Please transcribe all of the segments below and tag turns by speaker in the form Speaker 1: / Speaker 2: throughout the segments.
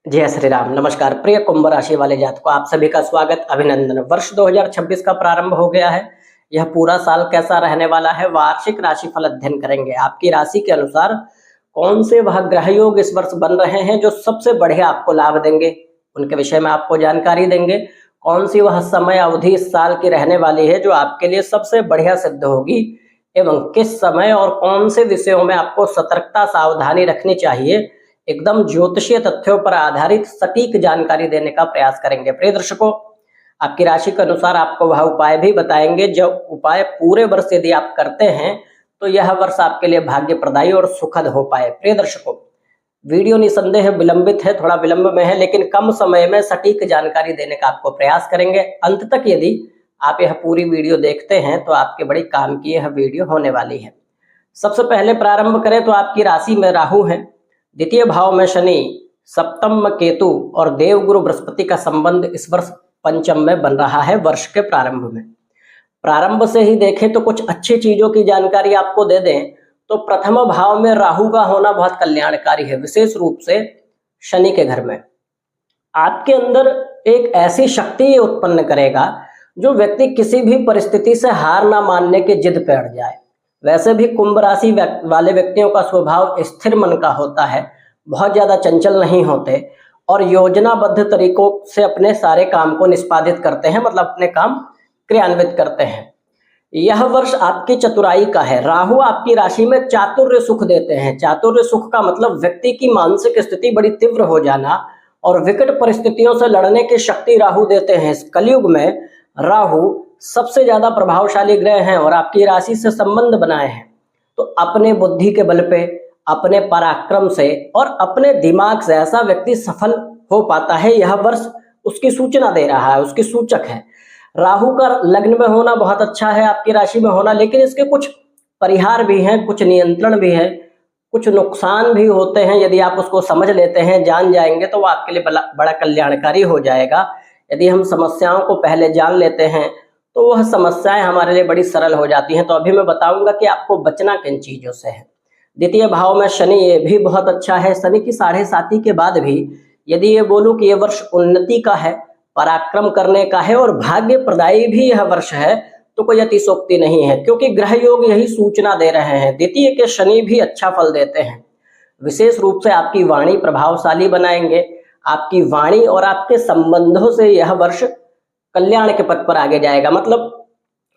Speaker 1: जय श्री राम। नमस्कार प्रिय कुंभ राशि वाले जातकों, आप सभी का स्वागत, अभिनंदन। वर्ष 2026 का प्रारंभ हो गया है। यह पूरा साल कैसा रहने वाला है, वार्षिक राशिफल अध्ययन करेंगे। आपकी राशि के अनुसार कौन से वह ग्रह योग इस वर्ष बन रहे हैं जो सबसे बढ़िया आपको लाभ देंगे, उनके विषय में आपको जानकारी देंगे। कौन सी वह समय अवधि इस साल की रहने वाली है जो आपके लिए सबसे बढ़िया सिद्ध होगी, एवं किस समय और कौन से विषयों में आपको सतर्कता सावधानी रखनी चाहिए, एकदम ज्योतिषीय तथ्यों पर आधारित सटीक जानकारी देने का प्रयास करेंगे। प्रिय दर्शकों, आपकी राशि के अनुसार आपको वह उपाय भी बताएंगे जो उपाय पूरे वर्ष यदि आप करते हैं तो यह वर्ष आपके लिए भाग्य प्रदायी और सुखद हो पाए। प्रिय दर्शकों, वीडियो निसंदेह विलंबित है, थोड़ा विलंब में है, लेकिन कम समय में सटीक जानकारी देने का आपको प्रयास करेंगे। अंत तक यदि आप यह पूरी वीडियो देखते हैं तो आपके बड़ी काम की यह वीडियो होने वाली है। सबसे पहले प्रारंभ करें तो आपकी राशि में राहु है, द्वितीय भाव में शनि, सप्तम में केतु और देवगुरु बृहस्पति का संबंध इस वर्ष पंचम में बन रहा है। वर्ष के प्रारंभ में प्रारंभ से ही देखें तो कुछ अच्छी चीजों की जानकारी आपको दे दें तो प्रथम भाव में राहु का होना बहुत कल्याणकारी है, विशेष रूप से शनि के घर में। आपके अंदर एक ऐसी शक्ति उत्पन्न करेगा जो व्यक्ति किसी भी परिस्थिति से हार ना मानने की जिद पे अड़ जाए। वैसे भी कुंभ राशि वाले व्यक्तियों का स्वभाव स्थिर मन का होता है, बहुत ज्यादा चंचल नहीं होते और योजनाबद्ध तरीकों से अपने सारे काम को निष्पादित करते हैं, मतलब अपने काम क्रियान्वित करते हैं। यह वर्ष आपकी चतुराई का है। राहु आपकी राशि में चातुर्य सुख देते हैं। चातुर्य सुख का मतलब व्यक्ति की मानसिक स्थिति बड़ी तीव्र हो जाना और विकट परिस्थितियों से लड़ने की शक्ति राहु देते हैं। इस कलयुग में राहु सबसे ज्यादा प्रभावशाली ग्रह हैं और आपकी राशि से संबंध बनाए हैं, तो अपने बुद्धि के बल पे, अपने पराक्रम से और अपने दिमाग से ऐसा व्यक्ति सफल हो पाता है। यह वर्ष उसकी सूचना दे रहा है, उसकी सूचक है। राहु का लग्न में होना बहुत अच्छा है, आपकी राशि में होना, लेकिन इसके कुछ परिहार भी हैं, कुछ नियंत्रण भी है, कुछ नुकसान भी होते हैं। यदि आप उसको समझ लेते हैं, जान जाएंगे तो वो आपके लिए बड़ा कल्याणकारी हो जाएगा। यदि हम समस्याओं को पहले जान लेते हैं तो वह समस्याएं हमारे लिए बड़ी सरल हो जाती हैं। तो अभी मैं बताऊंगा कि आपको बचना किन चीजों से है। द्वितीय भाव में शनि, ये भी बहुत अच्छा है। शनि की 7.5 के बाद भी यदि ये बोलूं कि ये वर्ष उन्नति का है, पराक्रम करने का है और भाग्य प्रदायी भी यह वर्ष है, तो कोई अतिशोक्ति नहीं है, क्योंकि ग्रह योग यही सूचना दे रहे हैं। द्वितीय के शनि भी अच्छा फल देते हैं। विशेष रूप से आपकी वाणी प्रभावशाली बनाएंगे। आपकी वाणी और आपके संबंधों से यह वर्ष कल्याण के पथ पर आगे जाएगा। मतलब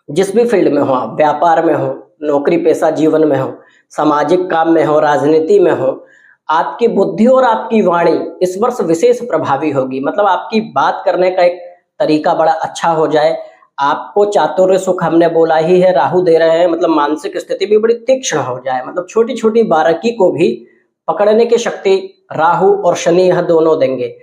Speaker 1: जिस भी फील्ड में हो आप, व्यापार में हो, नौकरी पेशा जीवन में हो, सामाजिक काम में हो, राजनीति में हो, आपकी बुद्धि और आपकी वाणी इस वर्ष विशेष प्रभावी होगी। मतलब आपकी बात करने का एक तरीका बड़ा अच्छा हो जाए। आपको चातुर्य सुख हमने बोला ही है, राहु दे रहे हैं, मतलब मानसिक स्थिति भी बड़ी तीक्ष्ण हो जाए। मतलब छोटी छोटी बारीकी को भी पकड़ने की शक्ति राहु और शनि यह दोनों देंगे।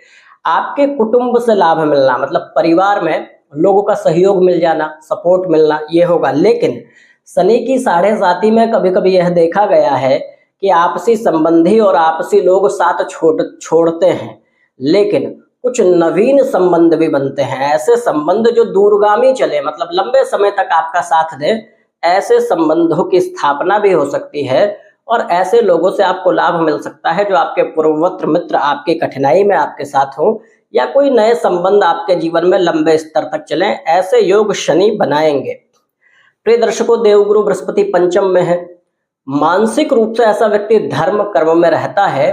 Speaker 1: आपके कुटुंब से लाभ मिलना, मतलब परिवार में लोगों का सहयोग मिल जाना, सपोर्ट मिलना, ये होगा। लेकिन शनि की 7.5 में कभी कभी यह देखा गया है कि आपसी संबंधी और आपसी लोग साथ छोड़ते हैं, लेकिन कुछ नवीन संबंध भी बनते हैं। ऐसे संबंध जो दूरगामी चले, मतलब लंबे समय तक आपका साथ दे, ऐसे संबंधों की स्थापना भी हो सकती है और ऐसे लोगों से आपको लाभ मिल सकता है जो आपके पूर्ववर्ती मित्र आपकी कठिनाई में आपके साथ हो, या कोई नए संबंध आपके जीवन में लंबे स्तर तक चलें। ऐसे योग शनि बनाएंगे। प्रिय दर्शकों, देवगुरु बृहस्पति पंचम में है। मानसिक रूप से ऐसा व्यक्ति धर्म कर्म में रहता है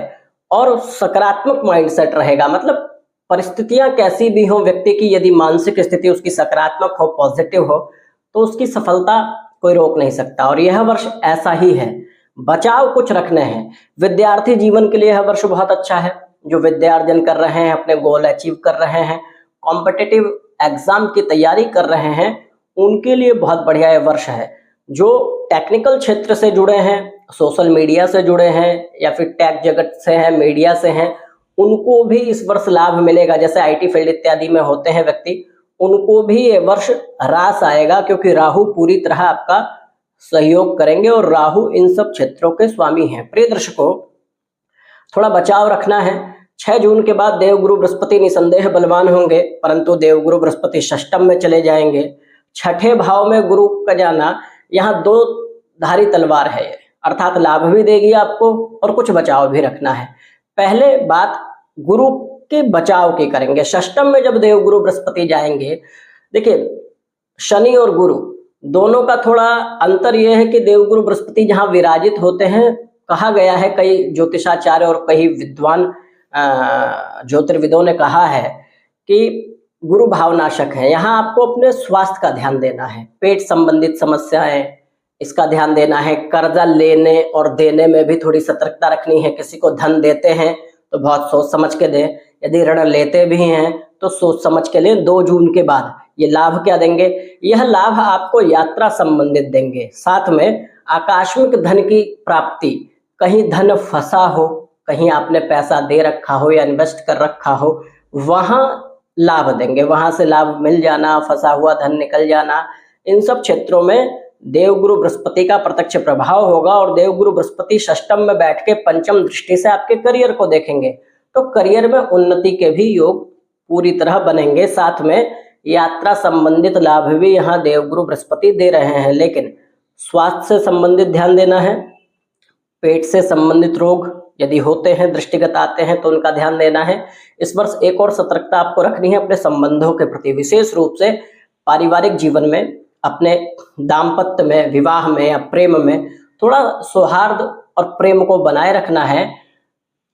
Speaker 1: और सकारात्मक माइंडसेट रहेगा। मतलब परिस्थितियां कैसी भी हो, व्यक्ति की यदि मानसिक स्थिति उसकी सकारात्मक हो, पॉजिटिव हो, तो उसकी सफलता कोई रोक नहीं सकता। और यह वर्ष ऐसा ही है। बचाव कुछ रखने हैं। विद्यार्थी जीवन के लिए यह वर्ष बहुत अच्छा है। जो विद्यार्जन कर रहे हैं, अपने गोल अचीव कर रहे हैं, कॉम्पिटिटिव एग्जाम की तैयारी कर रहे हैं, उनके लिए बहुत बढ़िया यह वर्ष है। जो टेक्निकल क्षेत्र से जुड़े हैं, सोशल मीडिया से जुड़े हैं या फिर टेक जगत से हैं, मीडिया से हैं, उनको भी इस वर्ष लाभ मिलेगा। जैसे आईटी फील्ड इत्यादि में होते हैं व्यक्ति, उनको भी ये वर्ष रास आएगा, क्योंकि राहु पूरी तरह आपका सहयोग करेंगे और राहु इन सब क्षेत्रों के स्वामी हैं। प्रिय दर्शकों, थोड़ा बचाव रखना है। 6 जून के बाद देवगुरु बृहस्पति निसंदेह बलवान होंगे, परंतु देवगुरु बृहस्पति षष्टम में चले जाएंगे। 6ठे भाव में गुरु का जाना, यहाँ 2 धारी तलवार है, अर्थात लाभ भी देगी आपको और कुछ बचाव भी रखना है। पहले बात गुरु के बचाव की करेंगे। षष्टम में जब देवगुरु बृहस्पति जाएंगे, देखिए शनि और गुरु दोनों का थोड़ा अंतर यह है कि देवगुरु बृहस्पति जहां विराजित होते हैं, कहा गया है, कई ज्योतिषाचार्य और कई विद्वान ज्योतिर्विदों ने कहा है कि गुरु भावनाशक है। यहाँ आपको अपने स्वास्थ्य का ध्यान देना है, पेट संबंधित समस्याएं, इसका ध्यान देना है। कर्जा लेने और देने में भी थोड़ी सतर्कता रखनी है। किसी को धन देते हैं तो बहुत सोच समझ के दें, यदि ऋण लेते भी हैं तो सोच समझ के लें। 2 जून के बाद ये लाभ क्या देंगे? यह लाभ आपको यात्रा संबंधित देंगे, साथ में आकस्मिक धन की प्राप्ति। कहीं धन फंसा हो, कहीं आपने पैसा दे रखा हो या इन्वेस्ट कर रखा हो, वहां लाभ देंगे, वहां से लाभ मिल जाना, फंसा हुआ धन निकल जाना। इन सब क्षेत्रों में देवगुरु बृहस्पति का प्रत्यक्ष प्रभाव होगा। और देवगुरु बृहस्पति षष्टम में बैठ के पंचम दृष्टि से आपके करियर को देखेंगे, तो करियर में उन्नति के भी योग पूरी तरह बनेंगे। साथ में यात्रा संबंधित लाभ भी यहाँ देवगुरु बृहस्पति दे रहे हैं। लेकिन स्वास्थ्य से संबंधित ध्यान देना है। पेट से संबंधित रोग यदि होते हैं, दृष्टिगत आते हैं, तो उनका ध्यान देना है। इस वर्ष एक और सतर्कता आपको रखनी है अपने संबंधों के प्रति, विशेष रूप से पारिवारिक जीवन में, अपने दाम्पत्य में, विवाह में या प्रेम में थोड़ा सौहार्द और प्रेम को बनाए रखना है।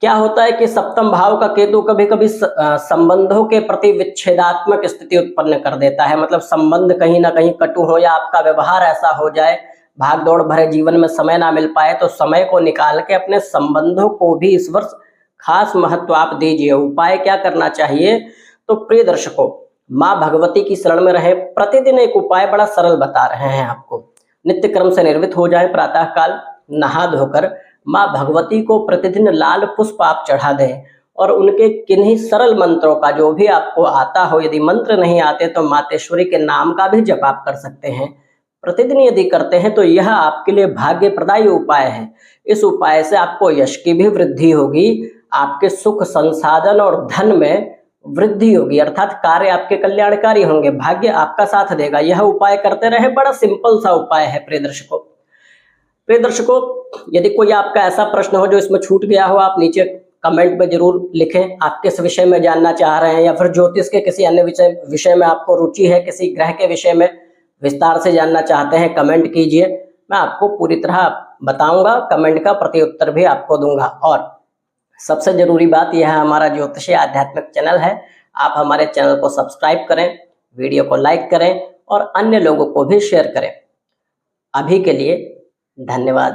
Speaker 1: क्या होता है कि सप्तम भाव का केतु कभी कभी संबंधों के प्रति विच्छेदात्मक स्थिति उत्पन्न कर देता है। मतलब संबंध कहीं ना कहीं कटु हो या आपका व्यवहार ऐसा हो जाए, भाग दौड़ भरे जीवन में समय ना मिल पाए, तो समय को निकाल के अपने संबंधों को भी इस वर्ष खास महत्व आप दीजिए। उपाय क्या करना चाहिए? तो प्रिय दर्शकों, माँ भगवती की शरण में रहे। प्रतिदिन एक उपाय बड़ा सरल बता रहे हैं आपको। नित्य क्रम से निर्मित हो जाए, प्रातः काल नहा धोकर माँ भगवती को प्रतिदिन लाल पुष्प आप चढ़ा दें और उनके किन्हीं सरल मंत्रों का, जो भी आपको आता हो, यदि मंत्र नहीं आते तो मातेश्वरी के नाम का भी जप आप कर सकते हैं। प्रतिदिन यदि करते हैं तो यह आपके लिए भाग्य प्रदायी उपाय है। इस उपाय से आपको यश की भी वृद्धि होगी, आपके सुख संसाधन और धन में वृद्धि होगी, अर्थात कार्य आपके कल्याणकारी होंगे, भाग्य आपका साथ देगा। यह उपाय करते रहे, बड़ा सिंपल सा उपाय है। प्रिय दर्शकों, यदि कोई आपका ऐसा प्रश्न हो जो इसमें छूट गया हो, आप नीचे कमेंट में जरूर लिखें। आप किस विषय में जानना चाह रहे हैं, या फिर ज्योतिष के किसी अन्य विषय में आपको रुचि है, किसी ग्रह के विषय में विस्तार से जानना चाहते हैं, कमेंट कीजिए। मैं आपको पूरी तरह बताऊंगा, कमेंट का प्रति उत्तर भी आपको दूंगा। और सबसे जरूरी बात यह है, हमारा ज्योतिषीय आध्यात्मिक चैनल है। आप हमारे चैनल को सब्सक्राइब करें, वीडियो को लाइक करें और अन्य लोगों को भी शेयर करें। अभी के लिए धन्यवाद।